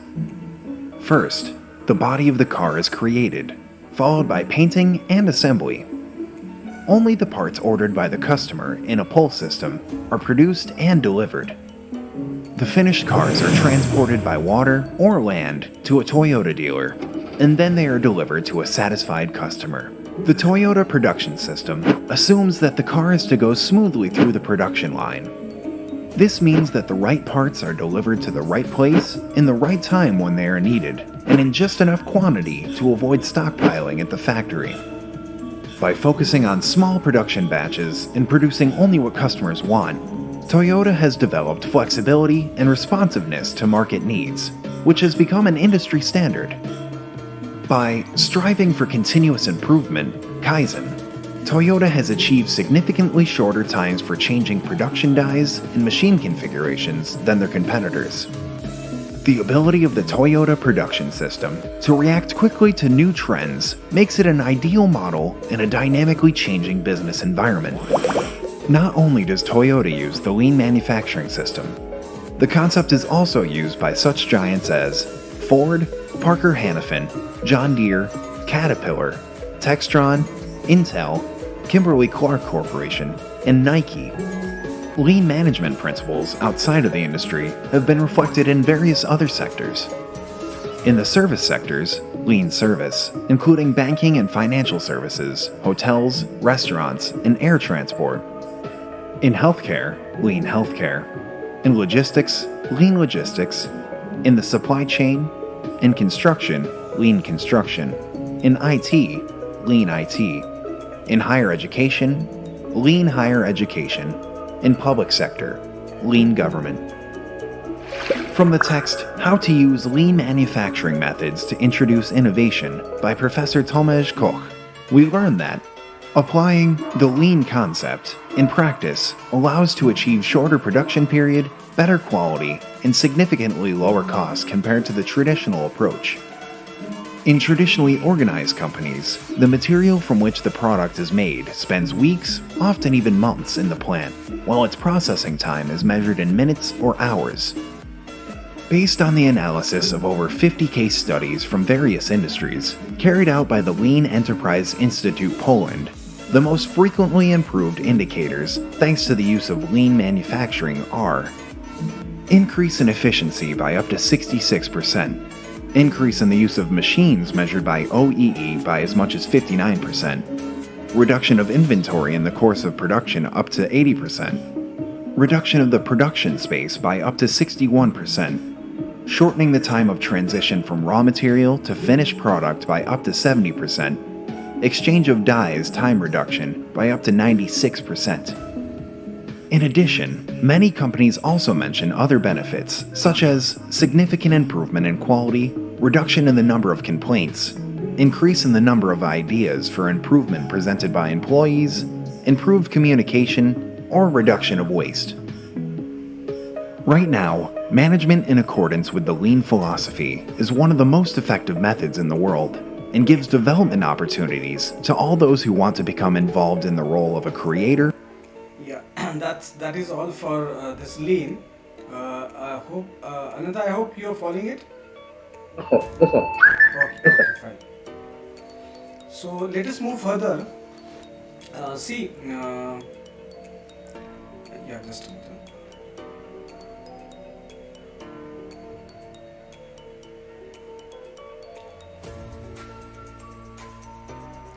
Speaker 9: First, the body of the car is created, followed by painting and assembly. Only the parts ordered by the customer in a pull system are produced and delivered. The finished cars are transported by water or land to a Toyota dealer, and then they are delivered to a satisfied customer. The Toyota production system assumes that the car is to go smoothly through the production line. This means that the right parts are delivered to the right place in the right time when they are needed, and in just enough quantity to avoid stockpiling at the factory. By focusing on small production batches and producing only what customers want, Toyota has developed flexibility and responsiveness to market needs, which has become an industry standard. By striving for continuous improvement, Kaizen, Toyota has achieved significantly shorter times for changing production dies and machine configurations than their competitors. The ability of the Toyota production system to react quickly to new trends makes it an ideal model in a dynamically changing business environment. Not only does Toyota use the lean manufacturing system, the concept is also used by such giants as Ford, Parker Hannifin, John Deere, Caterpillar, Textron, Intel, Kimberly-Clark Corporation, and Nike. Lean management principles outside of the industry have been reflected in various other sectors. In the service sectors, lean service, including banking and financial services, hotels, restaurants, and air transport. In healthcare, lean healthcare. In logistics, lean logistics. In the supply chain. In construction, lean construction. In IT, lean IT. In higher education, lean higher education. In public sector, lean government. From the text, How to Use Lean Manufacturing Methods to Introduce Innovation by Professor Tomasz Koch, we learn that applying the lean concept in practice allows to achieve shorter production period, better quality, and significantly lower costs compared to the traditional approach. In traditionally organized companies, the material from which the product is made spends weeks, often even months in the plant, while its processing time is measured in minutes or hours. Based on the analysis of over 50 case studies from various industries, carried out by the Lean Enterprise Institute Poland, the most frequently improved indicators, thanks to the use of lean manufacturing, are increase in efficiency by up to 66%, increase in the use of machines measured by OEE by as much as 59%, reduction of inventory in the course of production up to 80%, reduction of the production space by up to 61%, shortening the time of transition from raw material to finished product by up to 70%, exchange of dyes time reduction by up to 96%. In addition, many companies also mention other benefits, such as significant improvement in quality, reduction in the number of complaints, increase in the number of ideas for improvement presented by employees, improved communication, or reduction of waste. Right now, management in accordance with the lean philosophy is one of the most effective methods in the world and gives development opportunities to all those who want to become involved in the role of a creator.
Speaker 2: Yeah, that is all for this lean. I hope, Ananta, I hope you're following it.
Speaker 3: Yes, sir. Yes, sir.
Speaker 2: Okay, fine. So let us move further. Yeah, just a minute.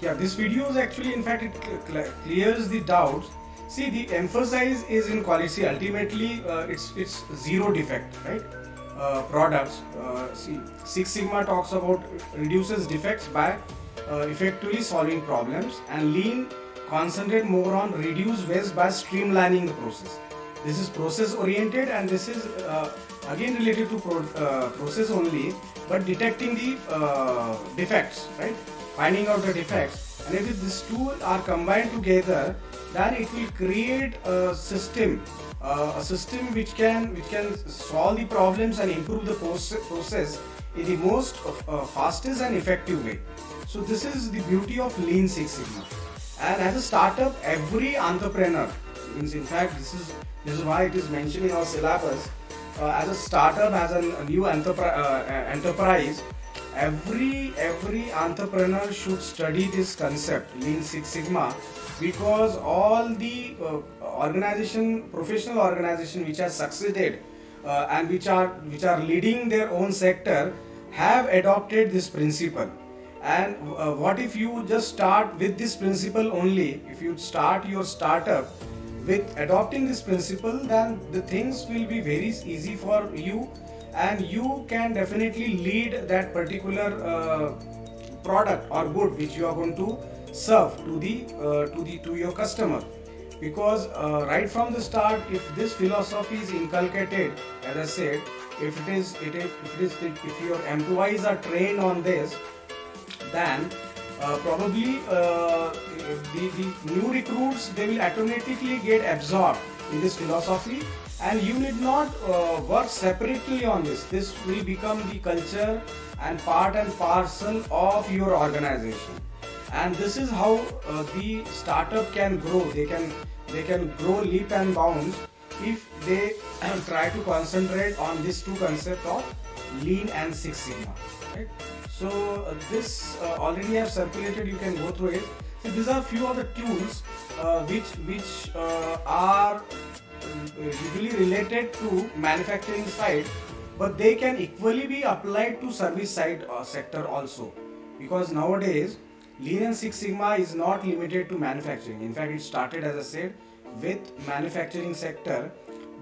Speaker 2: Yeah, this video is actually, in fact, it clears the doubts. See, the emphasis is in quality. Ultimately, it's zero defect, right? Products. See, Six Sigma talks about reduces defects by effectively solving problems, and Lean concentrate more on reduce waste by streamlining the process. This is process oriented, and this is again related to process only, but detecting the defects, right? Finding out the defects, and if these two are combined together, then it will create a system which can solve the problems and improve the process in the most fastest and effective way. So this is the beauty of Lean Six Sigma. And as a startup, every entrepreneur, means in fact this is why it is mentioned in our syllabus. As a startup, as a new enterprise, every entrepreneur should study this concept, Lean Six Sigma, because all the professional organization which has succeeded and which are leading their own sector have adopted this principle. And what if you just start with this principle only? If you start your startup with adopting this principle, then the things will be very easy for you, and you can definitely lead that particular product or good which you are going to serve to your customer. Because right from the start, if this philosophy is inculcated, as I said, if your employees are trained on this, then probably the new recruits, they will automatically get absorbed in this philosophy, and you need not work separately on this. This will become the culture and part and parcel of your organization. And this is how the startup can grow. They can grow leap and bounds if they try to concentrate on these two concepts of Lean and Six Sigma, right? So this already have circulated, you can go through it. So these are few of the tools which are usually related to manufacturing side, but they can equally be applied to service side sector also, because nowadays Lean and Six Sigma is not limited to manufacturing. In fact, it started, as I said, with manufacturing sector,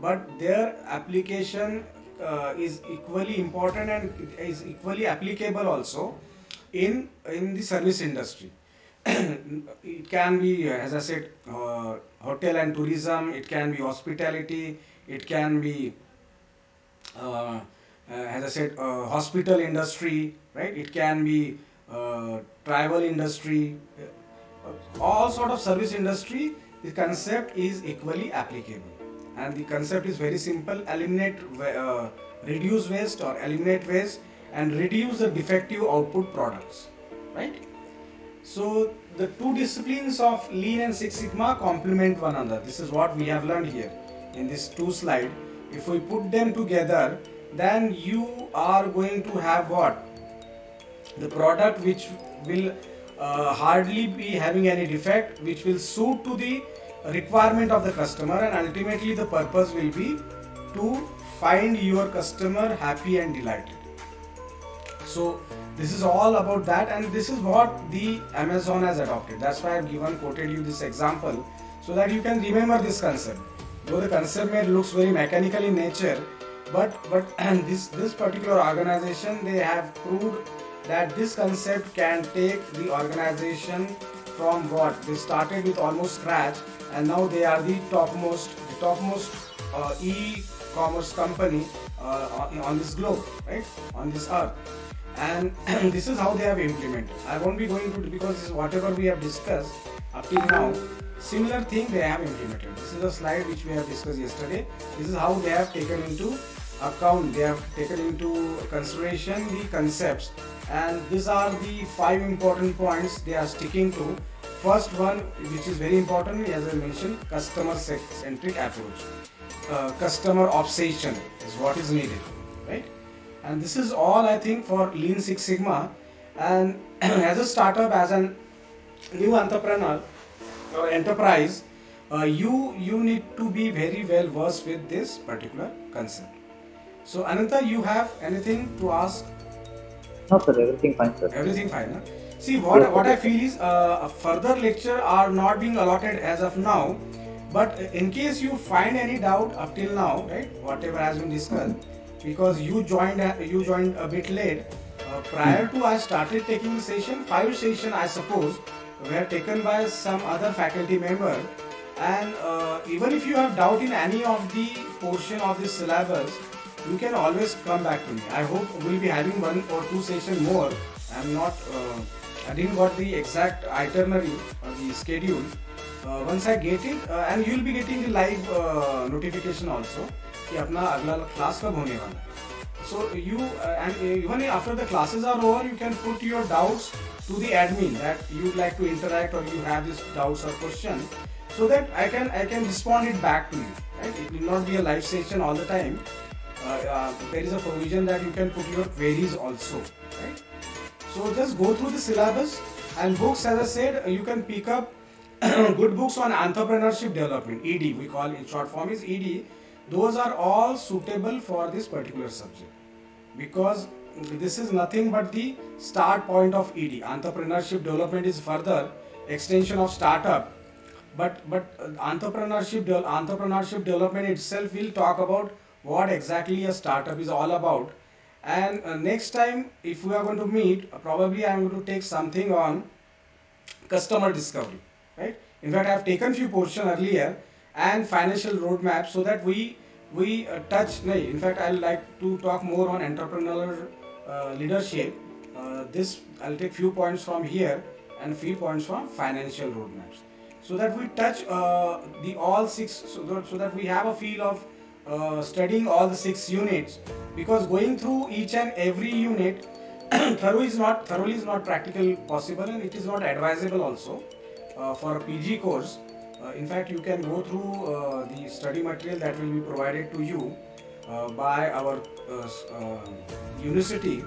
Speaker 2: but their application is equally important and is equally applicable also in the service industry. It can be, as I said, hotel and tourism, it can be hospitality, it can be as I said, hospital industry, right? It can be travel industry, all sort of service industry. The concept is equally applicable, and the concept is very simple: reduce waste or eliminate waste, and reduce the defective output products, right? So the two disciplines of Lean and Six Sigma complement one another. This is what we have learned here in this two slide. If we put them together, then you are going to have what? The product which will hardly be having any defect, which will suit to the requirement of the customer, and ultimately the purpose will be to find your customer happy and delighted. So this is all about that, and this is what the Amazon has adopted. That's why I've quoted you this example, so that you can remember this concept. Though the concept may looks very mechanical in nature, but and this particular organization, they have proved that this concept can take the organization from what they started with almost scratch, and now they are the topmost e-commerce company on this globe, right, on this earth. And this is how they have implemented. I won't be going to, because this is whatever we have discussed up till now, similar thing they have implemented. This is a slide which we have discussed yesterday. This is how they have taken into account, they have taken into consideration the concepts, and these are the 5 important points they are sticking to. First one, which is very important, as I mentioned, customer centric approach. Customer obsession is what is needed, right? And this is all, I think, for Lean Six Sigma. And as a startup, as a new entrepreneur or enterprise, you need to be very well versed with this particular concept. So Ananta, you have anything to ask?
Speaker 3: No sir, everything fine sir.
Speaker 2: Everything fine, huh? See, what I feel is a further lecture are not being allotted as of now, but in case you find any doubt up till now, right, whatever has been discussed, because you joined a bit late, prior to I started taking the session, 5 sessions I suppose were taken by some other faculty member, and even if you have doubt in any of the portion of this syllabus, you can always come back to me. I hope we'll be having 1 or 2 sessions more. I didn't got the exact itinerary or the schedule. Once I get it, and you'll be getting the live notification also कि अपना अगला class कब होने वाला है. So you and even after the classes are over, you can put your doubts to the admin that you'd like to interact or you have these doubts or questions, so that I can respond it back to you. Right? It will not be a live session all the time. There is a provision that you can put your queries also. Right? So just go through the syllabus and books. As I said, you can pick up good books on entrepreneurship development. ED, we call in short form is ED. Those are all suitable for this particular subject, because this is nothing but the start point of ED. Entrepreneurship development is further extension of startup, but entrepreneurship development itself will talk about what exactly a startup is all about. And next time, if we are going to meet, probably I am going to take something on customer discovery, right? In fact, I have taken few portions earlier, and financial roadmap, so that we touch. In fact, I would like to talk more on entrepreneurial leadership. This I'll take few points from here and few points from financial roadmaps, so that we touch the all 6, so that we have a feel of studying all the 6 units, because going through each and every unit thoroughly is not practical possible, and it is not advisable also for a PG course. In fact, you can go through the study material that will be provided to you by our university,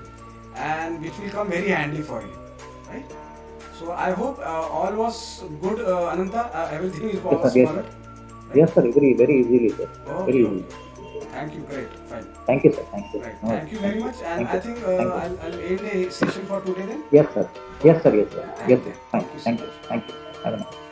Speaker 2: and which will come very handy for you, right? So I hope all was good, Ananta. Everything is was
Speaker 3: yes,
Speaker 2: followed.
Speaker 3: Right? Yes, sir. Very easily, sir.
Speaker 2: Okay.
Speaker 3: Very easily.
Speaker 2: Thank you. Great. Fine.
Speaker 3: Thank you, sir. Thank you.
Speaker 2: Right. Thank you very much. And I think I'll end the session for today then.
Speaker 3: Yes, sir. Yes, sir. Yes, sir.
Speaker 2: Thank
Speaker 3: Yes,
Speaker 2: you.
Speaker 3: sir. Fine. Thank you. Thank you. Have a nice day.